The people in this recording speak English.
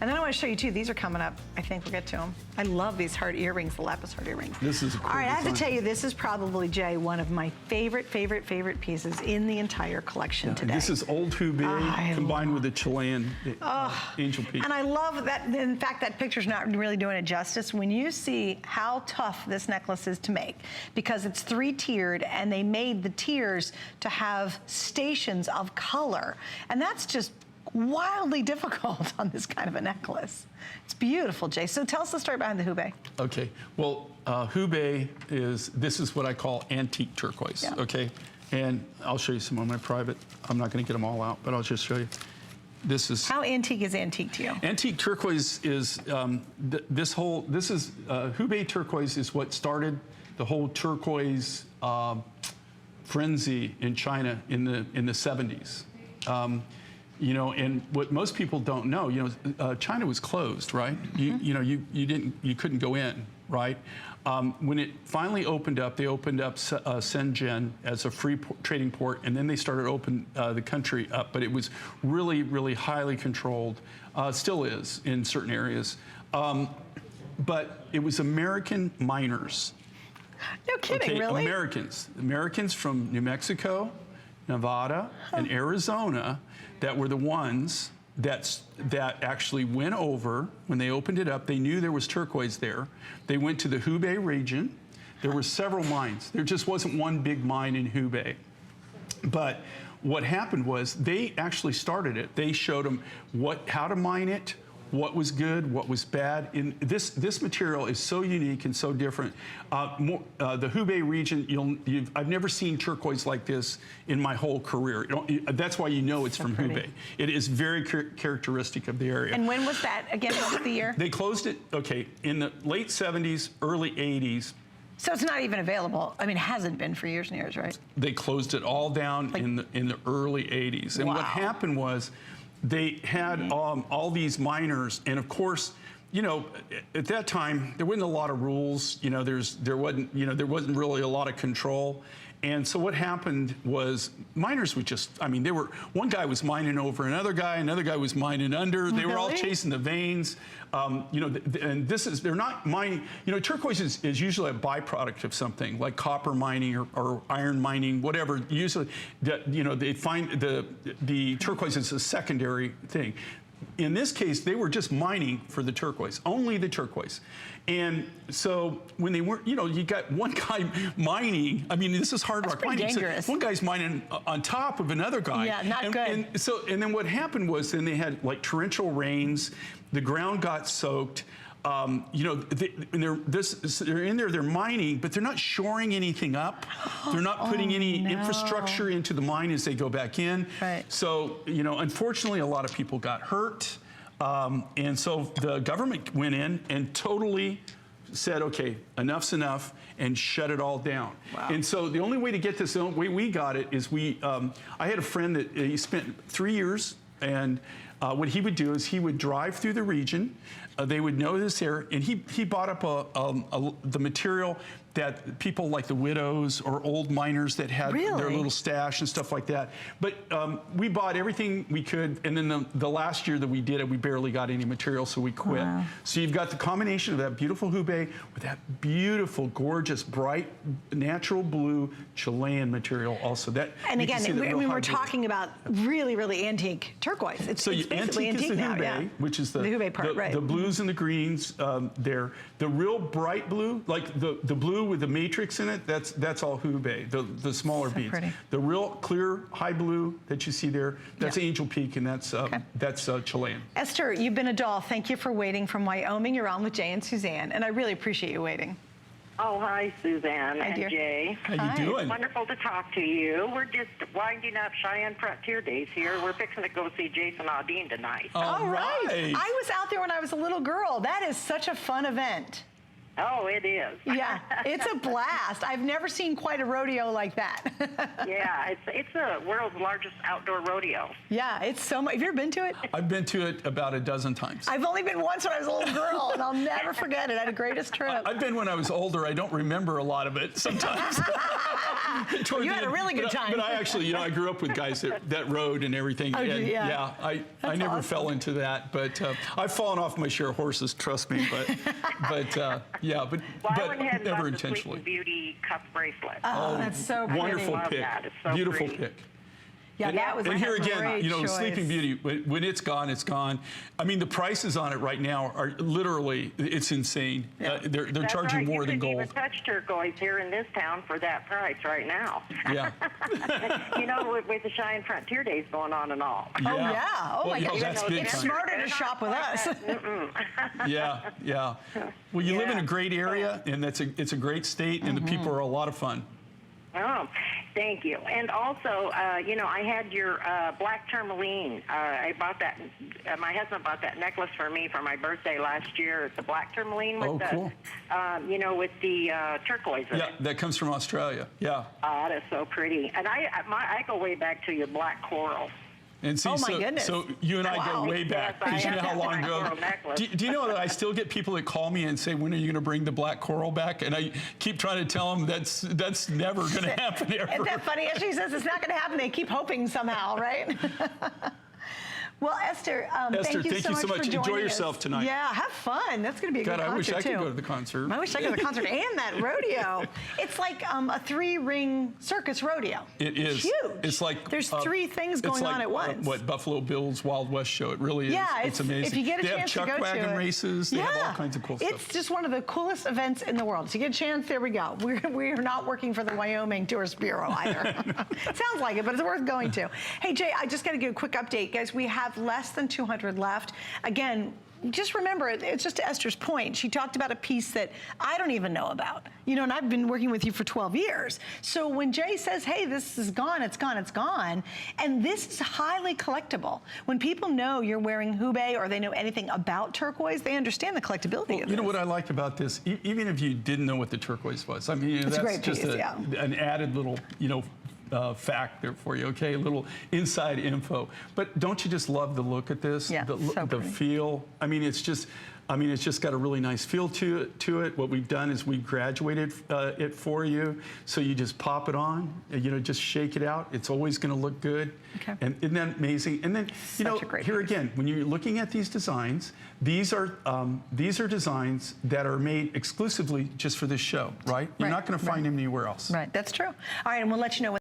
And then I want to show you too, these are coming up. I think we'll get to them. I love these heart earrings, the lapis heart earrings. This is a cool All right, I have to design. tell you, this is probably, Jay, one of my favorite pieces in the entire collection today. This is old Hubei combined with the Chilean angel peak. And I love that, in fact, that picture's not really doing it justice. When you see how tough this necklace is to make, because it's 3-tiered, and they made the tiers to have stations of color. And that's just wildly difficult on this kind of a necklace. It's beautiful, Jay. So tell us the story behind the Hubei. Okay, well, Hubei this is what I call antique turquoise, okay? And I'll show you some of my private. I'm not gonna get them all out, but I'll just show you. This is... How antique is antique to you? Antique turquoise is, Hubei turquoise is what started the whole turquoise frenzy in China in the 70s. You know, and what most people don't know, you know, China was closed, right? You couldn't go in, right? When it finally opened up, they opened up Shenzhen as a free trading port, and then they started open the country up. But it was really, really highly controlled. Still is in certain areas. But it was American miners. No kidding, really? Americans from New Mexico, Nevada, and Arizona that were the ones that actually went over. When they opened it up, they knew there was turquoise there. They went to the Hubei region. There were several mines. There just wasn't one big mine in Hubei. But what happened was they actually started it. They showed them how to mine it, what was good, what was bad. And this material is so unique and so different. The Hubei region, I've never seen turquoise like this in my whole career. That's why you know it's from Hubei. It is very characteristic of the area. And when was that again? What was the year? They closed it, in the late 70s, early 80s. So it's not even available. I mean, it hasn't been for years and years, right? They closed it all down in the early 80s. And what happened was, they had all these miners, and of course, you know, at that time there wasn't a lot of rules. You know, there wasn't really a lot of control. And so what happened was miners would just, I mean, one guy was mining over another guy was mining under. They were all chasing the veins. You know, and they're not mining, you know, turquoise is usually a byproduct of something like copper mining or iron mining, whatever. Usually, you know, they find the turquoise is a secondary thing. In this case, they were just mining for the turquoise, only the turquoise. And so when they weren't, you know, you got one guy mining, I mean, this is hard rock mining. Dangerous. So one guy's mining on top of another guy. Yeah, not good. And then what happened was then they had like torrential rains, the ground got soaked. You know, they're in there, they're mining, but they're not shoring anything up. They're not putting any infrastructure into the mine as they go back in. Right. So, you know, unfortunately, a lot of people got hurt. And so the government went in and totally said, okay, enough's enough, and shut it all down. Wow. And so the only way to get this, the way we got it is I had a friend that he spent 3 years, and what he would do is he would drive through the region. They would know this area, and he bought up the material that people like the widows or old miners that had their little stash and stuff like that. But we bought everything we could, and then the last year that we did it, we barely got any material, so we quit. Wow. So you've got the combination of that beautiful Hubei with that beautiful, gorgeous, bright, natural blue Chilean material also. And again, we were talking about really, really antique turquoise. It's basically antique is the now, Hubei, which is the Hubei part, right. The blues and the greens there. The real bright blue, like the blue with the matrix in it, that's all Hubei, the smaller beads. Pretty. The real clear high blue that you see there, that's Angel Peak, and that's Chilean. Esther, you've been a doll. Thank you for waiting from Wyoming. You're on with Jay and Suzanne, and I really appreciate you waiting. Oh, hi, Suzanne and Jay. How you doing? It's wonderful to talk to you. We're just winding up Cheyenne Frontier Days here. We're fixing to go see Jason Aldean tonight. All right. I was out there when I was a little girl. That is such a fun event. Oh, it is. Yeah, it's a blast. I've never seen quite a rodeo like that. Yeah, it's the world's largest outdoor rodeo. Yeah, it's so much. Have you ever been to it? I've been to it about a dozen times. I've only been once when I was a little girl, and I'll never forget it. I had the greatest trip. I've been when I was older. I don't remember a lot of it sometimes. You had a really good time. But I actually, I grew up with guys that rode and everything. Oh, and yeah. I never awesome. fell into that. But I've fallen off my share of horses, trust me. But yeah, but I went ahead and never bought the intentionally. Sleeping Beauty cuff bracelet. Oh, that's so pretty. Wonderful love pick. that. It's so Beautiful pretty. pick. Yeah, that was and a here again, great choice. Sleeping Beauty, when it's gone, it's gone. I mean, the prices on it right now are literally, it's insane. Yeah. They're That's charging right. more than You couldn't gold. even touch turquoise here in this town for that price right now. Yeah. with the Cheyenne Frontier Days going on and all. Oh, yeah. Oh, Well, my God. that's know, big It's time. smarter to shop with us. Yeah, yeah. Well, you live in a Yeah. great area, and it's a great state, and the people are a lot of fun. Oh, thank you. And also, I had your black tourmaline. I bought that. My husband bought that necklace for me for my birthday last year. It's a black tourmaline with cool. with the turquoise in Yeah, it. that comes from Australia. Yeah. Oh, that is so pretty. And I go way back to your black coral. And see, Oh, my goodness. so you and I Wow. go way back, Yes, I because you have know how that long black ago. coral necklace. Do you know that I still get people that call me and say, when are you going to bring the black coral back? And I keep trying to tell them that's never going to happen ever. Isn't that funny? As she says, it's not going to happen. They keep hoping somehow, right? Well, Esther, thank you so much for joining Enjoy us. yourself tonight. Yeah, have fun. That's going to be a God, good I wish concert, I could too. go to the concert. I wish I could go to the concert and that rodeo. It's like a 3-ring circus rodeo. It is. It's huge. It's like there's 3 things it's going like, on at once. What Buffalo Bill's Wild West show? It really is. Yeah, it's amazing. If you get a they chance have to chuck go wagon to it. races. They have all kinds of cool It's stuff. just one of the coolest events in the world. So you get a chance, there we go. We're not working for the Wyoming Tourist Bureau either. Sounds like it, but it's worth going to. Hey, Jay, I just got to give a quick update. Guys, we have less than 200 left. Again, just remember, it's just to Esther's point. She talked about a piece that I don't even know about. And I've been working with you for 12 years. So when Jay says, hey, this is gone, it's gone, it's gone, and this is highly collectible. When people know you're wearing hube or they know anything about turquoise, they understand the collectability of You know this. what I liked about this? Even if you didn't know what the turquoise was, I mean, It's a that's great just piece, yeah. an added little, fact there for you, okay? A little inside info. But don't you just love the look at this? Yeah, the so pretty. feel. I mean, it's just got a really nice feel to it. What we've done is we've graduated it for you. So you just pop it on, just shake it out. It's always going to look good. Okay. And isn't that amazing? And then, Such a great here piece. again, when you're looking at these designs, these are designs that are made exclusively just for this show, right? You're Right, not going to find them anywhere else. Right, that's true. All right, and we'll let you know when